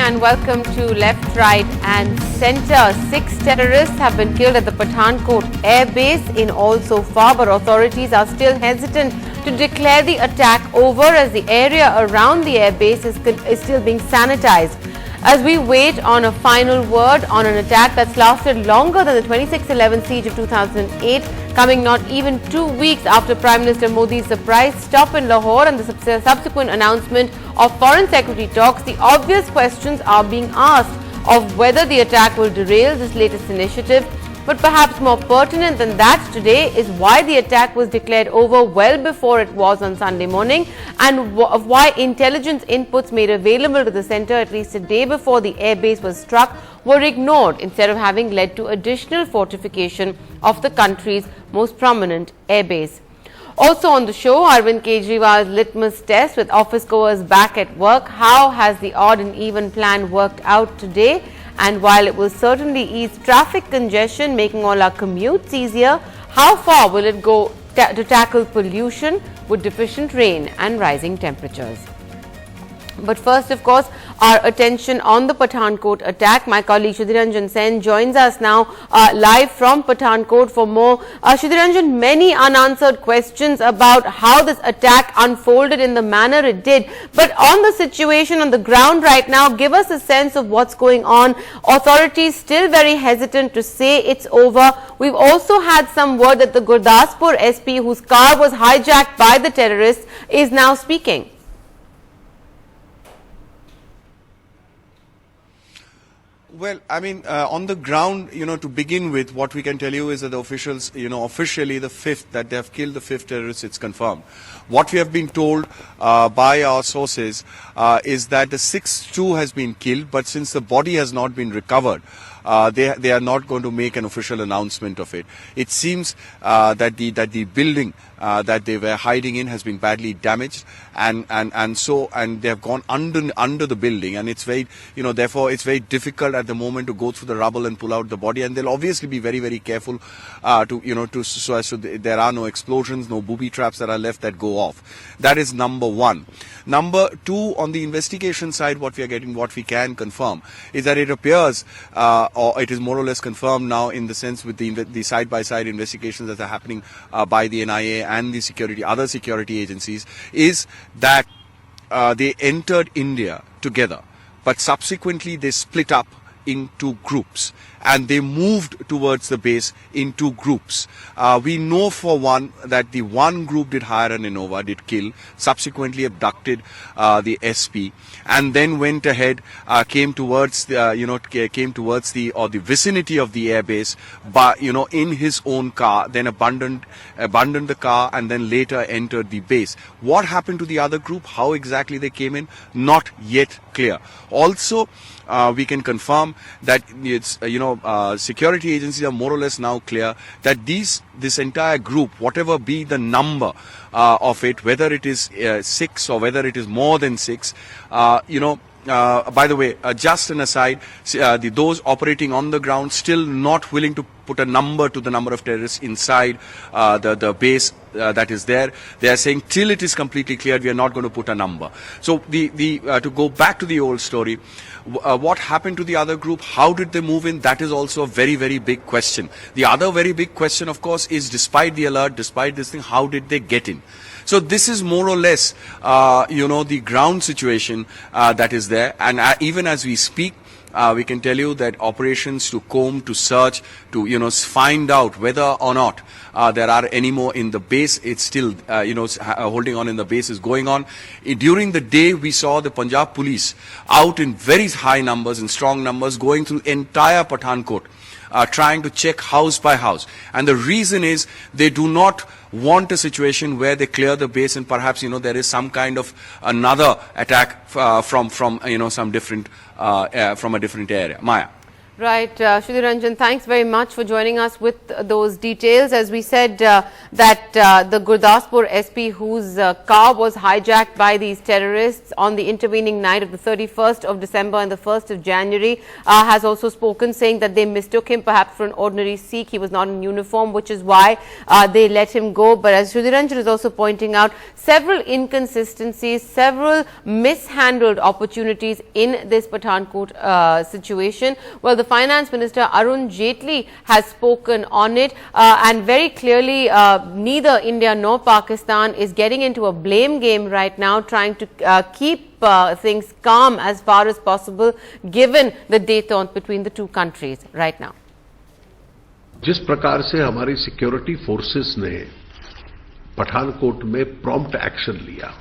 and welcome to Left, Right and Centre. 6 terrorists have been killed at the Pathankot air base in all so far, but authorities are still hesitant to declare the attack over as the area around the air base is still being sanitized. As we wait on a final word on an attack that's lasted longer than the 26/11 siege of 2008, coming not even 2 weeks after Prime Minister Modi's surprise stop in Lahore and the subsequent announcement of Foreign Secretary talks, the obvious questions are being asked of whether the attack will derail this latest initiative. But perhaps more pertinent than that today is why the attack was declared over well before it was on Sunday morning, and of why intelligence inputs made available to the centre at least a day before the airbase was struck were ignored instead of having led to additional fortification of the country's most prominent airbase. Also on the show, Arvind Kejriwal's litmus test with office goers back at work. How has the odd and even plan worked out today? And while it will certainly ease traffic congestion, making all our commutes easier, how far will it go to tackle pollution with deficient rain and rising temperatures? But first, of course, our attention on the Pathankot attack. My colleague Sudhiranjan Sen joins us now live from Pathankot for more. Sudhiranjan, many unanswered questions about how this attack unfolded in the manner it did. But on the situation on the ground right now, give us a sense of what's going on. Authorities still very hesitant to say it's over. We've also had some word that the Gurdaspur SP, whose car was hijacked by the terrorists, is now speaking. Well, I mean, on the ground, to begin with, what we can tell you is that the officials, officially the 5th, that they have killed the 5th terrorist, it's confirmed. What we have been told by our sources is that the 6th too has been killed, but since the body has not been recovered, they are not going to make an official announcement of it. It seems that the building that they were hiding in has been badly damaged, and they have gone under the building, and it's very therefore it's very difficult at the moment to go through the rubble and pull out the body, and they'll obviously be very, very careful so as to there are no explosions, no booby traps that are left that go off. That is number one. Number two, on the investigation side, what we can confirm is that it appears, or it is more or less confirmed now in the sense with the side-by-side investigations that are happening by the NIA and the other security agencies, is that they entered India together, but subsequently they split up into groups and they moved towards the base in 2 groups. We know for one that the one group did hire an INNOVA, did kill, subsequently abducted the SP, and then went ahead, came towards the vicinity of the airbase, but in his own car, then abandoned the car, and then later entered the base. What happened to the other group? How exactly they came in? Not yet clear. Also, we can confirm that it's security agencies are more or less now clear that this entire group, whatever be the number of it, whether it is 6 or whether it is more than 6, by the way, just an aside, those operating on the ground still not willing to put a number to the number of terrorists inside the base that is there. They are saying till it is completely clear, we are not going to put a number. So to go back to the old story, what happened to the other group? How did they move in? That is also a very, very big question. The other very big question, of course, is despite the alert, despite this thing, how did they get in? So this is more or less, the ground situation that is there. And even as we speak, we can tell you that operations to comb, to search, to find out whether or not there are any more in the base. It's still holding on in the base is going on. During the day, we saw the Punjab police out in very high numbers and strong numbers going through entire Pathankot, trying to check house by house. And the reason is they do not want a situation where they clear the base and perhaps there is some kind of another attack from some different from a different area. Maya. Right, Shruti Ranjan, thanks very much for joining us with those details. As we said, that the Gurdaspur SP, whose car was hijacked by these terrorists on the intervening night of the 31st of December and the 1st of January, has also spoken, saying that they mistook him perhaps for an ordinary Sikh. He was not in uniform, which is why they let him go. But as Shruti Ranjan is also pointing out, several inconsistencies, several mishandled opportunities in this Pathankot situation. Well, the Finance Minister Arun JAITLEY has spoken on it, and very clearly neither India nor Pakistan is getting into a blame game right now, trying to keep things calm as far as possible, given the détente between the two countries right now. जिस प्रकार से हमारी security forces ने पठानकोट में prompt action लिया,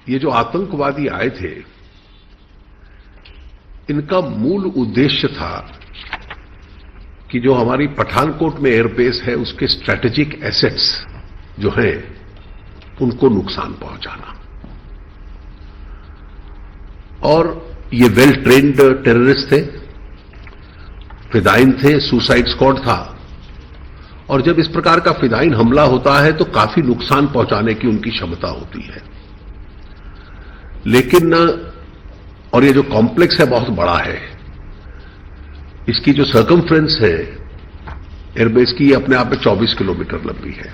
ये जो आतंकवादी आए थे, इनका मूल उद्देश्य था कि जो हमारी पठानकोट में एयरबेस है उसके स्ट्रेटेजिक एसेट्स जो हैं उनको नुकसान पहुंचाना। और ये वेल ट्रेन्ड टेररिस्ट थे, फिदाइन थे, सुसाइड स्क्वाड था, और जब इस प्रकार का फिदाइन हमला होता है तो काफी नुकसान पहुंचाने की उनकी क्षमता होती है। लेकिन और ये जो कॉम्प्लेक्स है बहुत बड़ा है, इसकी जो सर्कमफ्रेंस है एयरबेस की, ये अपने आप में 24 किलोमीटर लंबी है,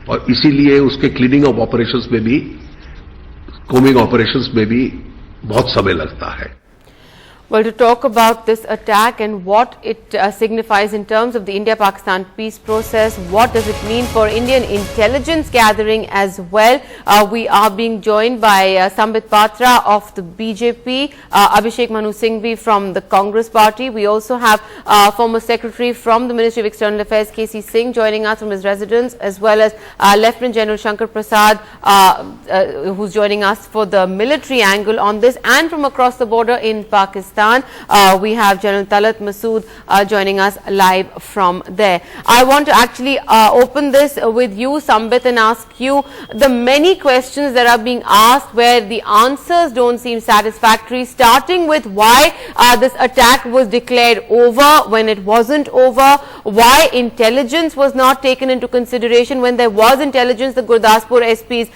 और इसीलिए उसके क्लीनिंग ऑफ ऑपरेशंस में भी, कोमिंग ऑपरेशंस में भी बहुत समय लगता है। Well, to talk about this attack and what it signifies in terms of the India-Pakistan peace process, what does it mean for Indian intelligence gathering as well, we are being joined by Sambit Patra of the BJP, Abhishek Manu Singhvi from the Congress party. We also have former Secretary from the Ministry of External Affairs, KC Singh, joining us from his residence, as well as Lieutenant General Shankar Prasad, who's joining us for the military angle on this, and from across the border in Pakistan. We have General Talat Masood joining us live from there. I want to actually open this with you, Sambit, and ask you the many questions that are being asked where the answers don't seem satisfactory, starting with why this attack was declared over when it wasn't over, why intelligence was not taken into consideration when there was intelligence the Gurdaspur SP's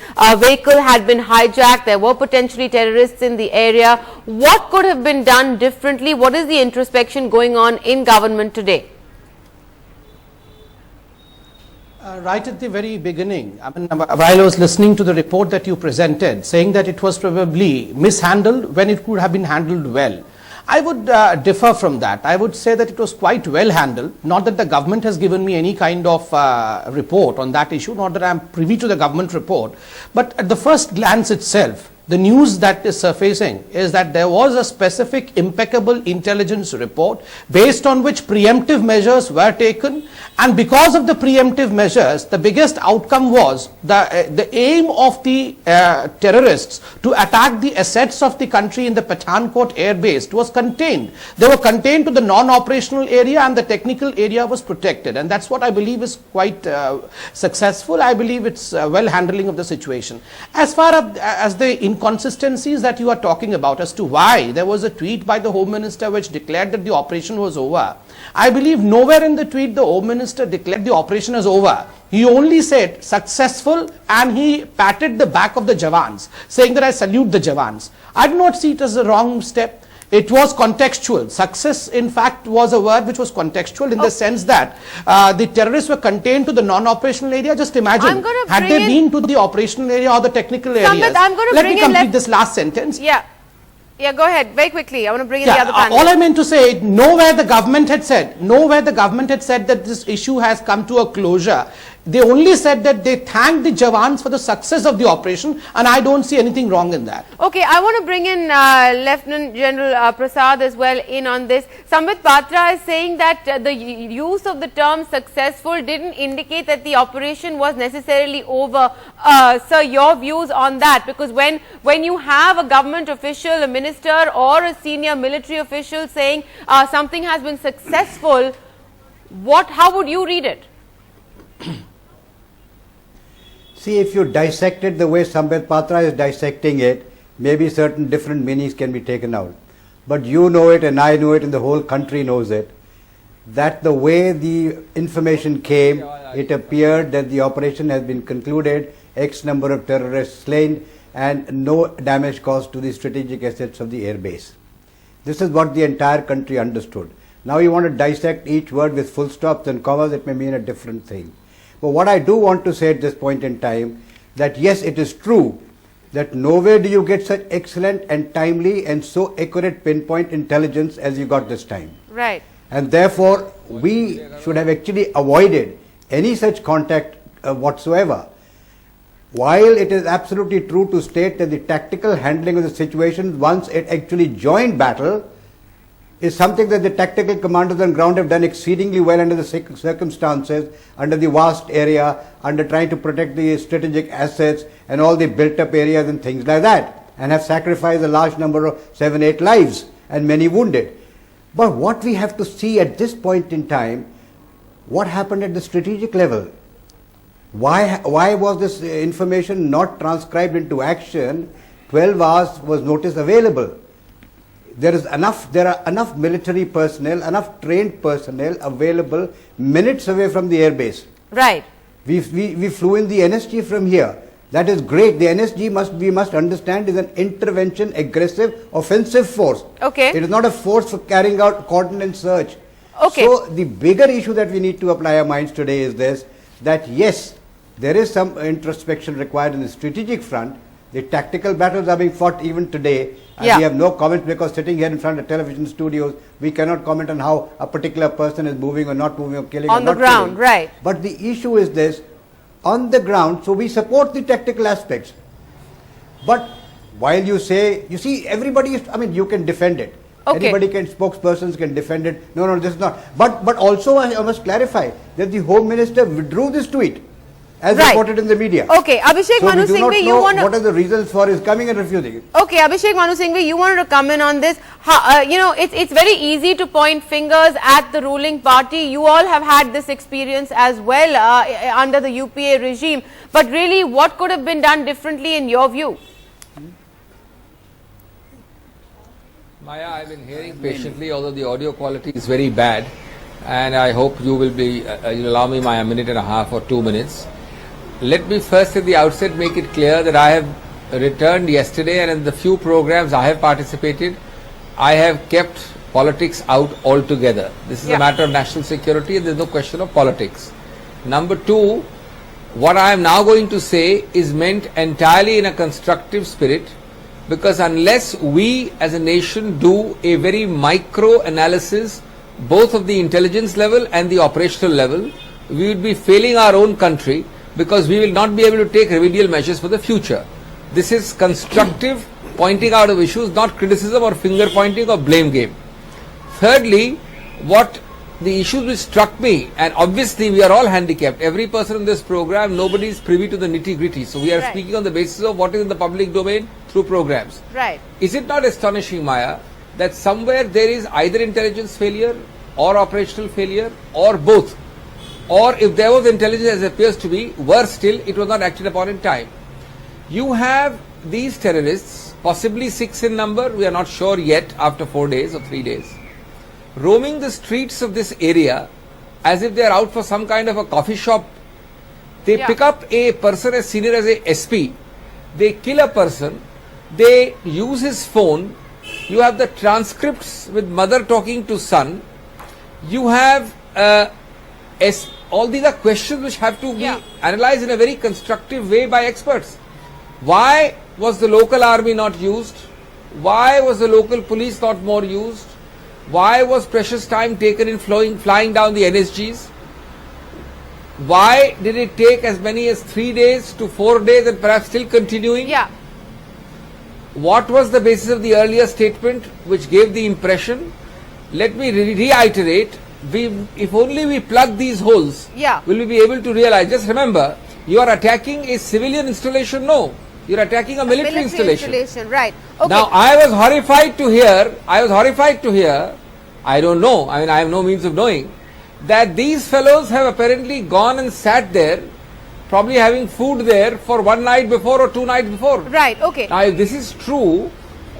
vehicle had been hijacked, there were potentially terrorists in the area. What could have been done differently? What is the introspection going on in government today? Right at the very beginning, I mean, while I was listening to the report that you presented, saying that it was probably mishandled when it could have been handled well, I would differ from that. I would say that it was quite well handled. Not that the government has given me any kind of report on that issue, not that I am privy to the government report, but at the first glance itself, the news that is surfacing is that there was a specific impeccable intelligence report based on which preemptive measures were taken, and because of the preemptive measures, the biggest outcome was the aim of the terrorists to attack the assets of the country in the Pathankot air base was contained. They were contained to the non-operational area, and the technical area was protected, and that's what I believe is quite successful. I believe it's well handling of the situation. As far as the inconsistencies that you are talking about as to why there was a tweet by the Home Minister which declared that the operation was over, I believe nowhere in the tweet the Home Minister declared the operation as over. He only said successful, and he patted the back of the Jawans, saying that I salute the Jawans. I do not see it as a wrong step. It was contextual. Success, in fact, was a word which was contextual in the sense that the terrorists were contained to the non-operational area. Just imagine, had they been to the operational area or the technical areas. Let me complete this last sentence. Yeah, go ahead, very quickly. I want to bring in the other panelists. All I meant to say, nowhere the government had said that this issue has come to a closure. They only said that they thanked the Jawans for the success of the operation, and I don't see anything wrong in that. Okay, I want to bring in Lieutenant General Prasad as well in on this. Sambit Patra is saying that the use of the term successful didn't indicate that the operation was necessarily over. Sir, your views on that? Because when you have a government official, a minister or a senior military official saying something has been successful, how would you read it? See, if you dissect it the way Sambit Patra is dissecting it, maybe certain different meanings can be taken out. but you know it and I know it and the whole country knows it, that the way the information came, it appeared that the operation has been concluded, X number of terrorists slain, and no damage caused to the strategic assets of the airbase. This is what the entire country understood. Now you want to dissect each word with full stops and commas, it may mean a different thing. But what I do want to say at this point in time, that yes, it is true that nowhere do you get such excellent and timely and so accurate pinpoint intelligence as you got this time. Right. And therefore, we should have actually avoided any such contact whatsoever. While it is absolutely true to state that the tactical handling of the situation once it actually joined battle is something that the tactical commanders on ground have done exceedingly well under the circumstances, under the vast area, under trying to protect the strategic assets and all the built up areas and things like that, and have sacrificed a large number of 7-8 lives and many wounded. But what we have to see at this point in time, what happened at the strategic level? Why was this information not transcribed into action? 12 hours was notice available. There are enough military personnel, enough trained personnel available minutes away from the airbase. Right. We flew in the NSG from here. That is great. The NSG we must understand is an intervention, aggressive, offensive force. Okay. It is not a force for carrying out cordon and search. Okay. So the bigger issue that we need to apply our minds today is this, that yes, there is some introspection required in the strategic front. The tactical battles are being fought even today. And we have no comment because sitting here in front of television studios, we cannot comment on how a particular person is moving or not moving or killing or not killing. On the ground, right. But the issue is this, on the ground, so we support the tactical aspects. But while you say, you see, everybody is, I mean, you can defend it. Okay. Anybody can, spokespersons can defend it. No, this is not. But also I must clarify that the Home Minister withdrew this tweet as reported in the media. Okay, Abhishek So Manu we do not Singhvi, know you want to... what are the reasons for his coming and refusing it. Okay, Abhishek Manu Singhvi, you wanted to come in on this. You know, it's very easy to point fingers at the ruling party. You all have had this experience as well under the UPA regime. But really, what could have been done differently in your view? Maya, I've been hearing patiently, although the audio quality is very bad. And I hope you will be, you'll allow me my minute and a half or 2 minutes. Let me first at the outset make it clear that I have returned yesterday, and in the few programs I have participated, I have kept politics out altogether. This is a matter of national security and there is no question of politics. Number two, what I am now going to say is meant entirely in a constructive spirit, because unless we as a nation do a very micro analysis both of the intelligence level and the operational level, we would be failing our own country, because we will not be able to take remedial measures for the future. This is constructive pointing out of issues, not criticism or finger pointing or blame game. Thirdly, what the issues which struck me, and obviously we are all handicapped, every person in this program, nobody is privy to the nitty gritty, so we are speaking on the basis of what is in the public domain through programs. Right. Is it not astonishing, Maya, that somewhere there is either intelligence failure or operational failure or both? Or if there was intelligence, as appears to be, worse still, it was not acted upon in time. You have these terrorists, possibly 6 in number, we are not sure yet after 4 days or 3 days, roaming the streets of this area as if they are out for some kind of a coffee shop. They pick up a person as senior as a SP, they kill a person, they use his phone, you have the transcripts with mother talking to son, you have all these are questions which have to be analyzed in a very constructive way by experts. Why was the local army not used? Why was the local police not more used? Why was precious time taken in flying down the NSGs? Why did it take as many as 3 days to 4 days and perhaps still continuing? What was the basis of the earlier statement which gave the impression? Let me reiterate. If only we plug these holes, will we be able to realize? Just remember, you are attacking a civilian installation. No, you are attacking a military installation. Right. Okay. Now, I was horrified to hear, I don't know, I mean, I have no means of knowing, that these fellows have apparently gone and sat there, probably having food there for 1 night before or 2 nights before. Right, okay. Now, if this is true,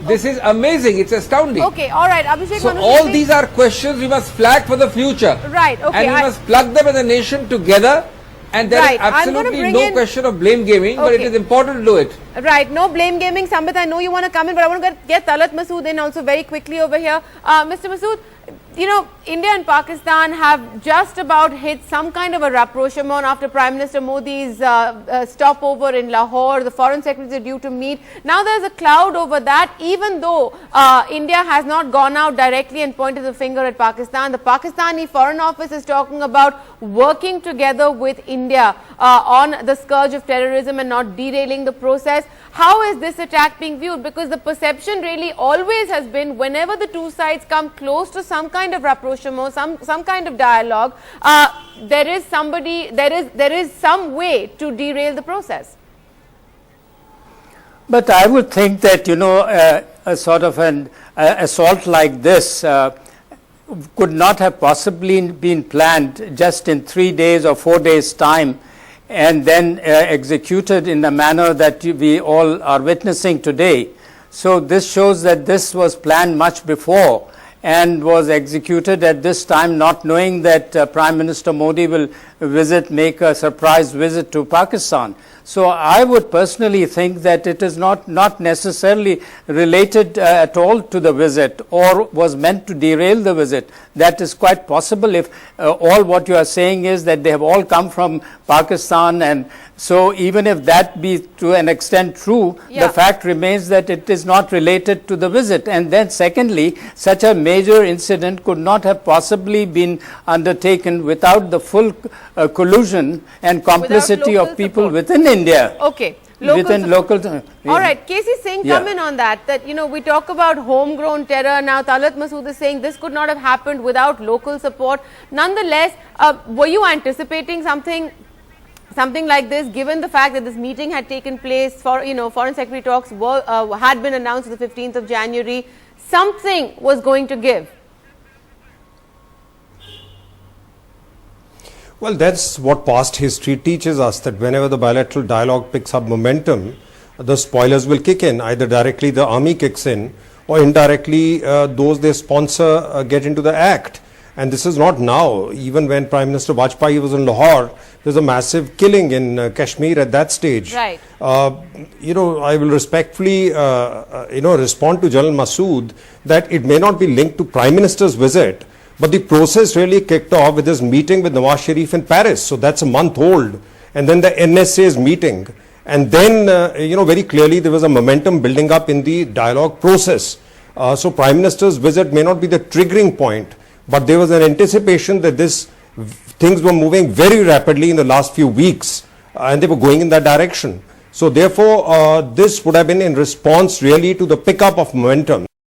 This is amazing. It's astounding. Okay, all right, Abhishek. So Manu, all these are questions we must flag for the future. Right, okay, And we must plug them as a nation together. And there Right, is I'm gonna absolutely bring no in- question of blame gaming, but it Okay. is important to do it. Right, no blame gaming. Sambit, I know you want to come in, but I want to get Talat Masood in also very quickly over here. Mr. Masood, you know, India and Pakistan have just about hit some kind of a rapprochement after Prime Minister Modi's stopover in Lahore. The foreign secretaries are due to meet. Now there's a cloud over that, even though India has not gone out directly and pointed the finger at Pakistan. The Pakistani Foreign Office is talking about working together with India on the scourge of terrorism and not derailing the process. How is this attack being viewed? Because the perception really always has been whenever the two sides come close to some kind of rapprochement, some kind of dialogue, there is some way to derail the process. But I would think that, you know, a sort of an assault like this could not have possibly been planned just in 3 days or 4 days' time and then executed in the manner that we all are witnessing today. So this shows that this was planned much before and was executed at this time, not knowing that Prime Minister Modi will make a surprise visit to Pakistan. So I would personally think that it is not necessarily related at all to the visit or was meant to derail the visit. That is quite possible if all what you are saying is that they have all come from Pakistan, and so even if that be to an extent true, the fact remains that it is not related to the visit. And then secondly, such a major incident could not have possibly been undertaken without the full collusion and complicity of people within India. Okay. Within local. All right, K.C. Singh, come in on that. That, you know, we talk about homegrown terror. Now, Talat Masood is saying this could not have happened without local support. Nonetheless, were you anticipating something like this, given the fact that this meeting had taken place, for, you know, foreign secretary talks had been announced on the 15th of January, something was going to give? Well, that's what past history teaches us, that whenever the bilateral dialogue picks up momentum, the spoilers will kick in. Either directly the army kicks in, or indirectly those they sponsor get into the act. And this is not now. Even when Prime Minister Vajpayee was in Lahore, there was a massive killing in Kashmir at that stage. Right. You know, I will respectfully, respond to General Masood that it may not be linked to Prime Minister's visit, but the process really kicked off with his meeting with Nawaz Sharif in Paris. So that's a month old. And then the NSA's meeting. And then, very clearly there was a momentum building up in the dialogue process. So Prime Minister's visit may not be the triggering point, but there was an anticipation that things were moving very rapidly in the last few weeks, and they were going in that direction. So therefore, this would have been in response really to the pickup of momentum.